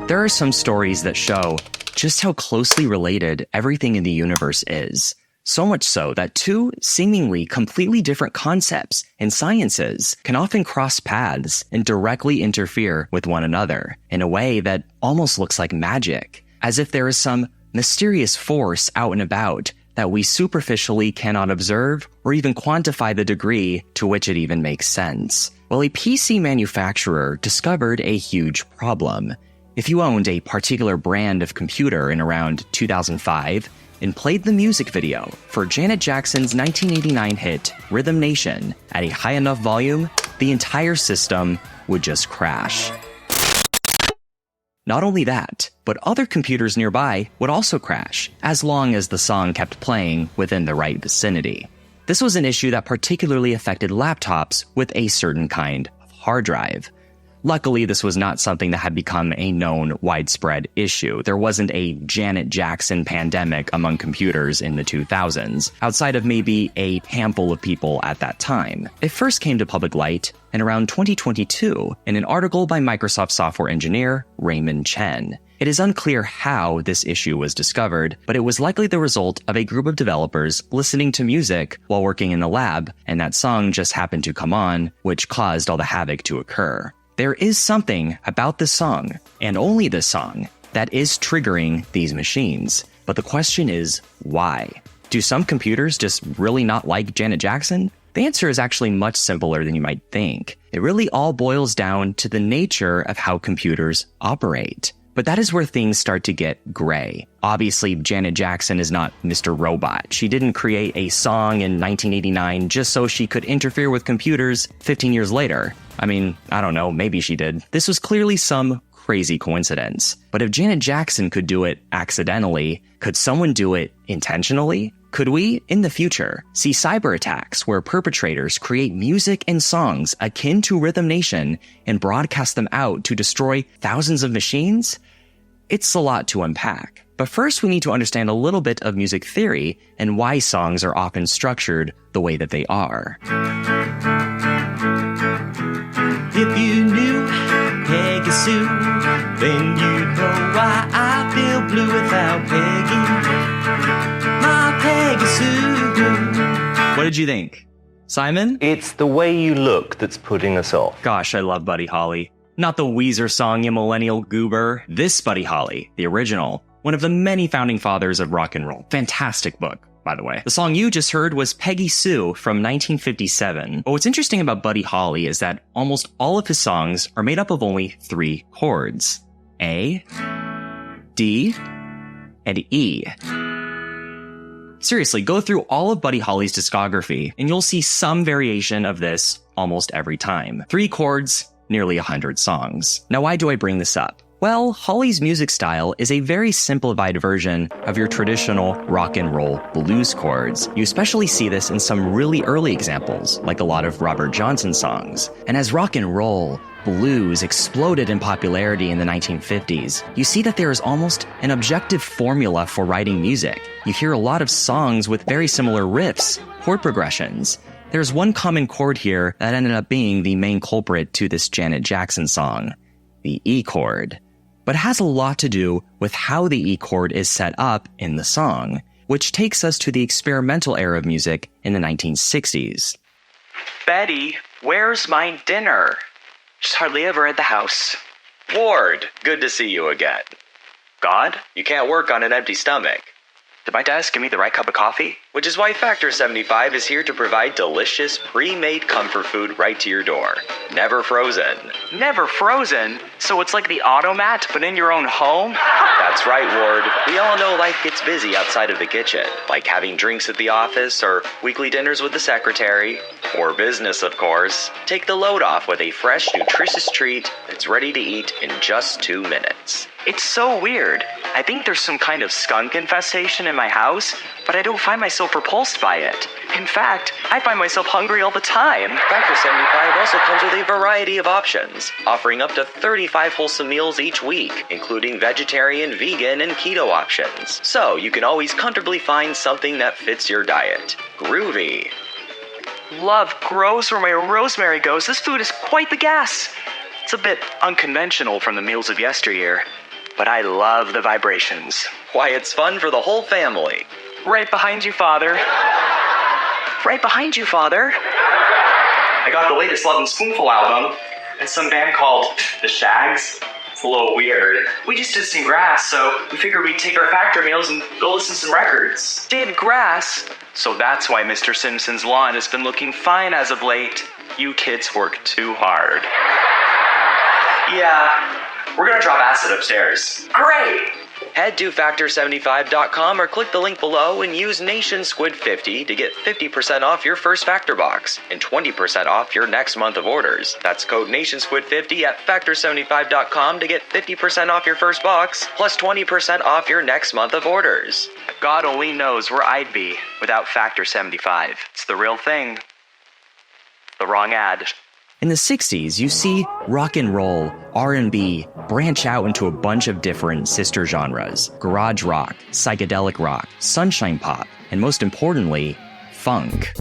There are some stories that show just how closely related everything in the universe is. So much so that two seemingly completely different concepts and sciences can often cross paths and directly interfere with one another in a way that almost looks like magic, as if there is some mysterious force out and about that we superficially cannot observe or even quantify the degree to which it even makes sense. Well, a PC manufacturer discovered a huge problem. If you owned a particular brand of computer in around 2005 and played the music video for Janet Jackson's 1989 hit Rhythm Nation at a high enough volume, the entire system would just crash. Not only that, but other computers nearby would also crash, as long as the song kept playing within the right vicinity. This was an issue that particularly affected laptops with a certain kind of hard drive. Luckily, this was not something that had become a known widespread issue. There wasn't a Janet Jackson pandemic among computers in the 2000s, outside of maybe a handful of people at that time. It first came to public light in around 2022 in an article by Microsoft software engineer Raymond Chen. It is unclear how this issue was discovered, but it was likely the result of a group of developers listening to music while working in the lab, and that song just happened to come on, which caused all the havoc to occur. There is something about this song, and only this song, that is triggering these machines. But the question is, why? Do some computers just really not like Janet Jackson? The answer is actually much simpler than you might think. It really all boils down to the nature of how computers operate. But that is where things start to get gray. Obviously, Janet Jackson is not Mr. Robot. She didn't create a song in 1989 just so she could interfere with computers 15 years later. I mean, I don't know, maybe she did. This was clearly some crazy coincidence. But if Janet Jackson could do it accidentally, could someone do it intentionally? Could we, in the future, see cyber attacks where perpetrators create music and songs akin to Rhythm Nation and broadcast them out to destroy thousands of machines? It's a lot to unpack. But first, we need to understand a little bit of music theory and why songs are often structured the way that they are. If you knew Peggy Sue, then you'd know why I feel blue without Peggy. My Peggy Sue. What did you think? Simon? It's the way you look that's putting us off. Gosh, I love Buddy Holly. Not the Weezer song, you millennial goober. This Buddy Holly, the original. One of the many founding fathers of rock and roll. Fantastic book, by the way. The song you just heard was Peggy Sue from 1957. But what's interesting about Buddy Holly is that almost all of his songs are made up of only 3 chords. A, D, and E. Seriously, go through all of Buddy Holly's discography, and you'll see some variation of this almost every time. 3 chords, nearly 100 songs. Now, why do I bring this up? Well, Holly's music style is a very simplified version of your traditional rock and roll blues chords. You especially see this in some really early examples, like a lot of Robert Johnson songs. And as rock and roll, blues exploded in popularity in the 1950s, you see that there is almost an objective formula for writing music. You hear a lot of songs with very similar riffs, chord progressions. There's one common chord here that ended up being the main culprit to this Janet Jackson song, the E chord. But it has a lot to do with how the E chord is set up in the song, which takes us to the experimental era of music in the 1960s. Betty, where's my dinner? She's hardly ever at the house. Ward, good to see you again. God? You can't work on an empty stomach. Did my desk give me the right cup of coffee? Which is why Factor 75 is here to provide delicious, pre-made comfort food right to your door. Never frozen. Never frozen? So it's like the automat, but in your own home? That's right, Ward. We all know life gets busy outside of the kitchen, like having drinks at the office or weekly dinners with the secretary, or business, of course. Take the load off with a fresh, nutritious treat that's ready to eat in just 2 minutes. It's so weird. I think there's some kind of skunk infestation in my house, but I don't find myself repulsed by it. In fact, I find myself hungry all the time. Factor 75 also comes with a variety of options, offering up to 35 wholesome meals each week, including vegetarian, vegan, and keto options. So you can always comfortably find something that fits your diet. Groovy. Love grows where my rosemary goes. This food is quite the gas. It's a bit unconventional from the meals of yesteryear. but I love the vibrations. Why, it's fun for the whole family. Right behind you, Father. Right behind you, Father. I got the latest Love and Spoonful album, and some band called The Shags. It's a little weird. We just did some grass, so we figured we'd take our factor meals and go listen to some records. Did grass? So that's why Mr. Simpson's lawn has been looking fine as of late. You kids work too hard. Yeah, we're gonna drop acid upstairs. Great! Head to factor75.com or click the link below and use NationSquid50 to get 50% off your first Factor box and 20% off your next month of orders. That's code NationSquid50 at factor75.com to get 50% off your first box, plus 20% off your next month of orders. God only knows where I'd be without Factor 75. It's the real thing. The wrong ad. In the 60s, you see rock and roll, R&B branch out into a bunch of different sister genres: garage rock, psychedelic rock, sunshine pop, and most importantly, funk.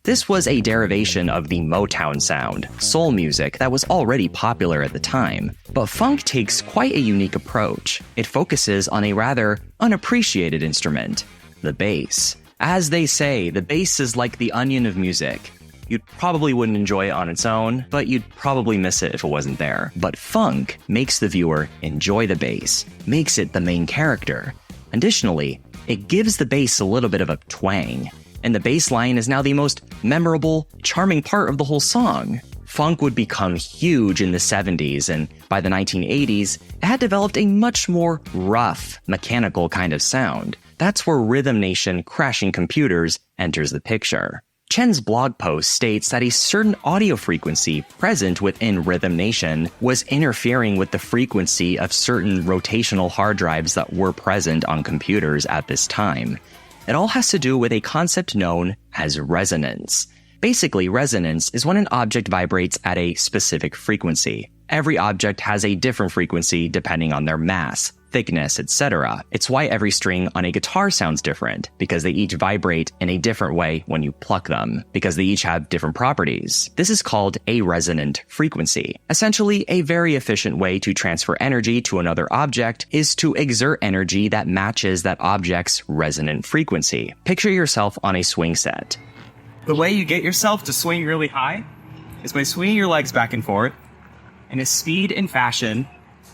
This was a derivation of the Motown sound, soul music that was already popular at the time. But funk takes quite a unique approach. It focuses on a rather unappreciated instrument, the bass. As they say, the bass is like the onion of music. You probably wouldn't enjoy it on its own, but you'd probably miss it if it wasn't there. But funk makes the viewer enjoy the bass, makes it the main character. Additionally, it gives the bass a little bit of a twang, and the bass line is now the most memorable, charming part of the whole song. Funk would become huge in the 70s, and by the 1980s, it had developed a much more rough, mechanical kind of sound. That's where Rhythm Nation Crashing Computers enters the picture. Chen's blog post states that a certain audio frequency present within Rhythm Nation was interfering with the frequency of certain rotational hard drives that were present on computers at this time. It all has to do with a concept known as resonance. Basically, resonance is when an object vibrates at a specific frequency. Every object has a different frequency depending on their mass, thickness, etc. It's why every string on a guitar sounds different, because they each vibrate in a different way when you pluck them, because they each have different properties. This is called a resonant frequency. Essentially, a very efficient way to transfer energy to another object is to exert energy that matches that object's resonant frequency. Picture yourself on a swing set. The way you get yourself to swing really high is by swinging your legs back and forth in a speed and fashion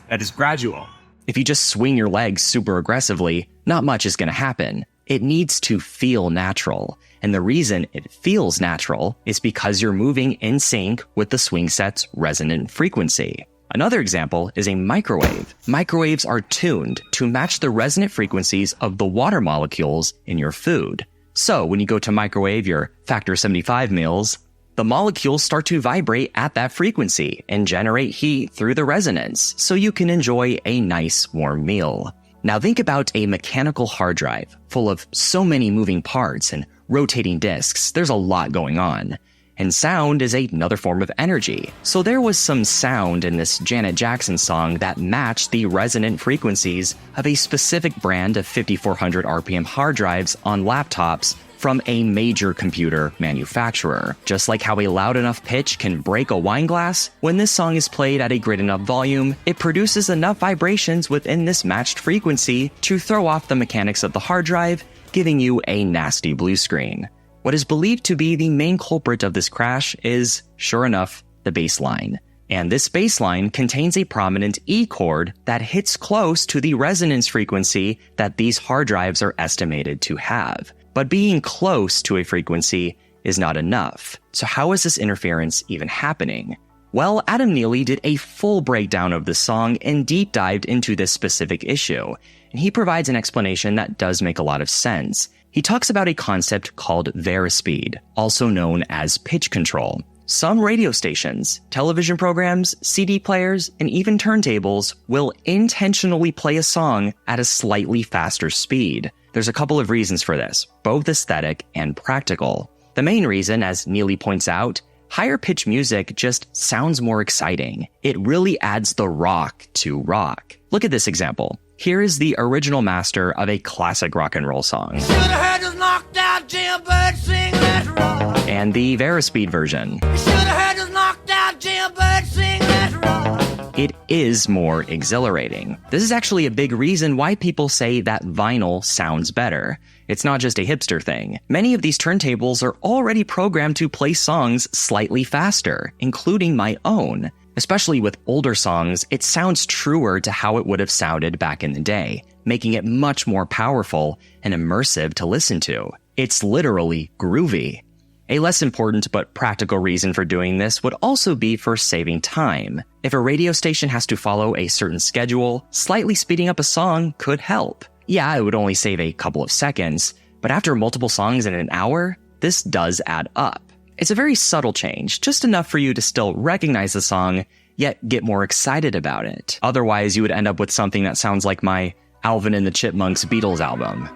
that is gradual. If you just swing your legs super aggressively, not much is going to happen. It needs to feel natural. And the reason it feels natural is because you're moving in sync with the swing set's resonant frequency. Another example is a microwave. Microwaves are tuned to match the resonant frequencies of the water molecules in your food. So when you go to microwave your Factor 75 meals, the molecules start to vibrate at that frequency and generate heat through the resonance, so you can enjoy a nice warm meal. Now think about a mechanical hard drive full of so many moving parts and rotating disks. There's a lot going on. And sound is another form of energy. So there was some sound in this Janet Jackson song that matched the resonant frequencies of a specific brand of 5400 RPM hard drives on laptops from a major computer manufacturer. Just like how a loud enough pitch can break a wine glass, when this song is played at a great enough volume, it produces enough vibrations within this matched frequency to throw off the mechanics of the hard drive, giving you a nasty blue screen. What is believed to be the main culprit of this crash is, sure enough, the bass line. And this bass line contains a prominent E chord that hits close to the resonance frequency that these hard drives are estimated to have. But being close to a frequency is not enough. So how is this interference even happening? Well, Adam Neely did a full breakdown of the song and deep dived into this specific issue, and he provides an explanation that does make a lot of sense. He talks about a concept called varispeed, also known as pitch control. Some radio stations, television programs, CD players, and even turntables will intentionally play a song at a slightly faster speed. There's a couple of reasons for this, both aesthetic and practical. The main reason, as Neely points out, higher pitch music just sounds more exciting. It really adds the rock to rock. Look at this example. Here is the original master of a classic rock and roll song. Should've heard those knocked out jailbirds sing that rock. And the varispeed version. Should've heard those knocked out jailbirds sing that rock. it is more exhilarating. This is actually a big reason why people say that vinyl sounds better. It's not just a hipster thing. Many of these turntables are already programmed to play songs slightly faster, including my own. Especially with older songs, it sounds truer to how it would have sounded back in the day, making it much more powerful and immersive to listen to. It's literally groovy. A less important but practical reason for doing this would also be for saving time. If a radio station has to follow a certain schedule, slightly speeding up a song could help. Yeah, it would only save a couple of seconds, but after multiple songs in an hour, this does add up. It's a very subtle change, just enough for you to still recognize the song, yet get more excited about it. Otherwise, you would end up with something that sounds like my Alvin and the Chipmunks Beatles album.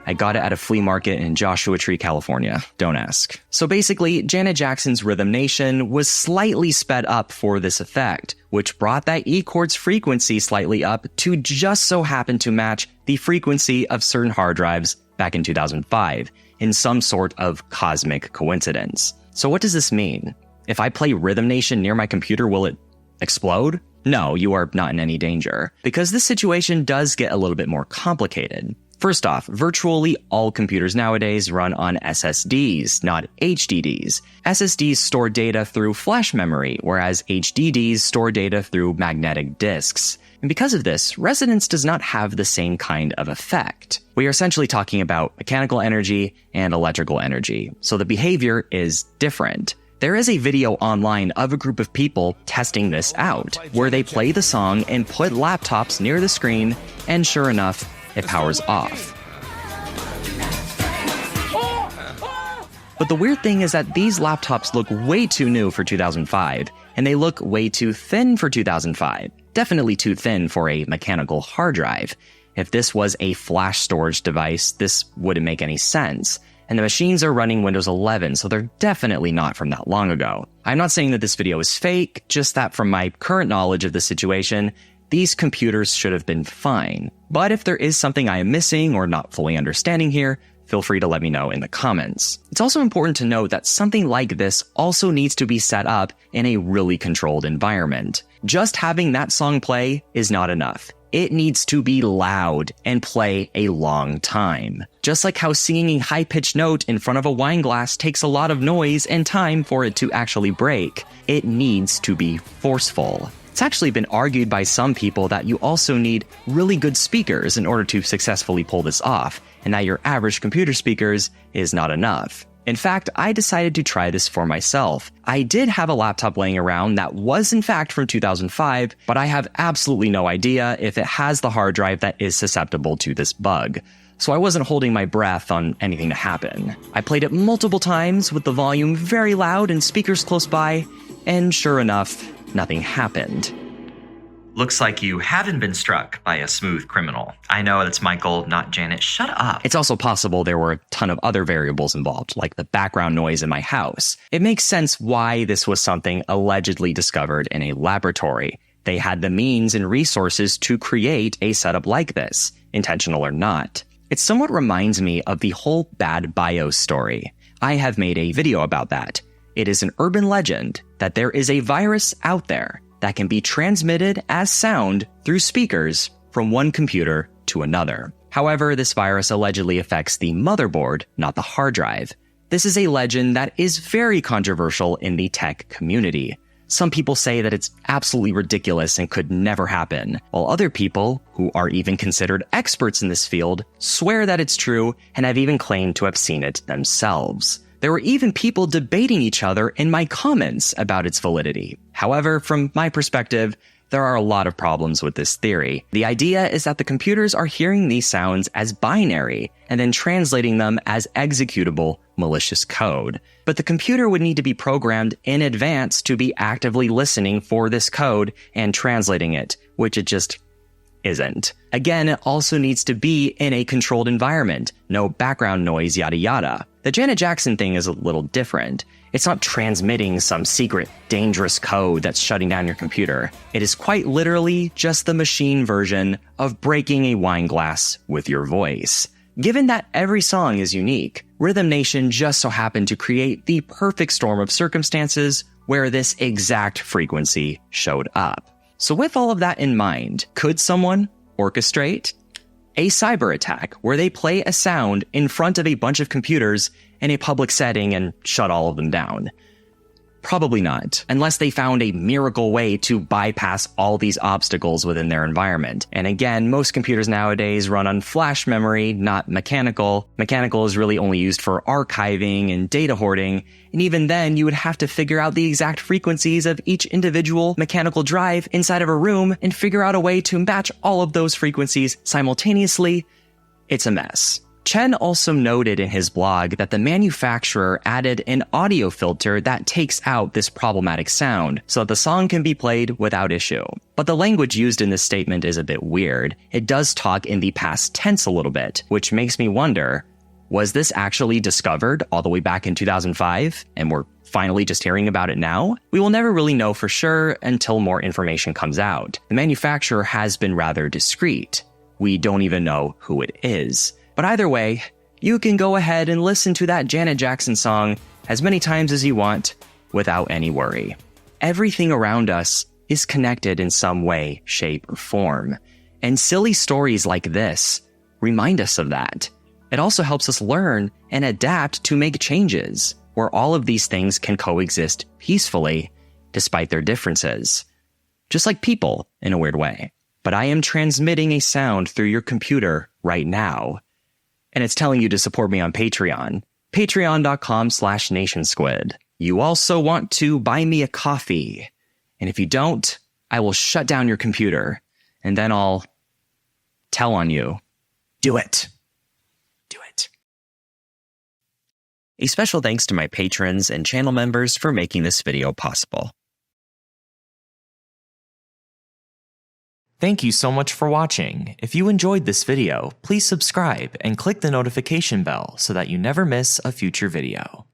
I got it at a flea market in Joshua Tree, California. Don't ask. So basically, Janet Jackson's Rhythm Nation was slightly sped up for this effect, which brought that E chord's frequency slightly up to just so happen to match the frequency of certain hard drives back in 2005, in some sort of cosmic coincidence. So what does this mean? If I play Rhythm Nation near my computer, will it explode? No, you are not in any danger, because this situation does get a little bit more complicated. First off, virtually all computers nowadays run on SSDs, not HDDs. SSDs store data through flash memory, whereas HDDs store data through magnetic disks. And because of this, resonance does not have the same kind of effect. We are essentially talking about mechanical energy and electrical energy, so the behavior is different. There is a video online of a group of people testing this out, where they play the song and put laptops near the screen, and sure enough, it powers off. But the weird thing is that these laptops look way too new for 2005, and they look way too thin for 2005. Definitely too thin for a mechanical hard drive. If this was a flash storage device, this wouldn't make any sense. And the machines are running Windows 11, so they're definitely not from that long ago. I'm not saying that this video is fake, just that from my current knowledge of the situation, these computers should have been fine. But if there is something I am missing or not fully understanding here, feel free to let me know in the comments. It's also important to note that something like this also needs to be set up in a really controlled environment. Just having that song play is not enough. It needs to be loud and play a long time. Just like how singing a high-pitched note in front of a wine glass takes a lot of noise and time for it to actually break, it needs to be forceful. It's actually been argued by some people that you also need really good speakers in order to successfully pull this off, and that your average computer speakers is not enough. In fact, I decided to try this for myself. I did have a laptop laying around that was in fact from 2005, but I have absolutely no idea if it has the hard drive that is susceptible to this bug. So I wasn't holding my breath on anything to happen. I played it multiple times with the volume very loud and speakers close by, and sure enough, nothing happened. Looks like you haven't been struck by a smooth criminal. I know it's Michael, not Janet. Shut up. It's also possible there were a ton of other variables involved, like the background noise in my house. It makes sense why this was something allegedly discovered in a laboratory. They had the means and resources to create a setup like this, intentional or not. It somewhat reminds me of the whole bad BIOS story. I have made a video about that. It is an urban legend that there is a virus out there that can be transmitted as sound through speakers from one computer to another. However, this virus allegedly affects the motherboard, not the hard drive. This is a legend that is very controversial in the tech community. Some people say that it's absolutely ridiculous and could never happen, while other people, who are even considered experts in this field, swear that it's true and have even claimed to have seen it themselves. There were even people debating each other in my comments about its validity. However, from my perspective, there are a lot of problems with this theory. The idea is that the computers are hearing these sounds as binary and then translating them as executable malicious code. But the computer would need to be programmed in advance to be actively listening for this code and translating it, which it just isn't. Again, it also needs to be in a controlled environment, no background noise, yada yada. The Janet Jackson thing is a little different. It's not transmitting some secret, dangerous code that's shutting down your computer. It is quite literally just the machine version of breaking a wine glass with your voice. Given that every song is unique, Rhythm Nation just so happened to create the perfect storm of circumstances where this exact frequency showed up. So with all of that in mind, could someone orchestrate a cyber attack where they play a sound in front of a bunch of computers in a public setting and shut all of them down? Probably not, unless they found a miracle way to bypass all these obstacles within their environment. And again, most computers nowadays run on flash memory, not mechanical. Mechanical is really only used for archiving and data hoarding, and even then you would have to figure out the exact frequencies of each individual mechanical drive inside of a room and figure out a way to match all of those frequencies simultaneously. It's a mess. Chen also noted in his blog that the manufacturer added an audio filter that takes out this problematic sound so that the song can be played without issue. But the language used in this statement is a bit weird. It does talk in the past tense a little bit, which makes me wonder, was this actually discovered all the way back in 2005 and we're finally just hearing about it now? We will never really know for sure until more information comes out. The manufacturer has been rather discreet. We don't even know who it is. But either way, you can go ahead and listen to that Janet Jackson song as many times as you want without any worry. Everything around us is connected in some way, shape, or form. And silly stories like this remind us of that. It also helps us learn and adapt to make changes, where all of these things can coexist peacefully despite their differences. Just like people, in a weird way. But I am transmitting a sound through your computer right now. And it's telling you to support me on Patreon, patreon.com/nationsquid. You also want to buy me a coffee. And if you don't, I will shut down your computer. And then I'll tell on you. Do it. Do it. A special thanks to my patrons and channel members for making this video possible. Thank you so much for watching. If you enjoyed this video, please subscribe and click the notification bell so that you never miss a future video.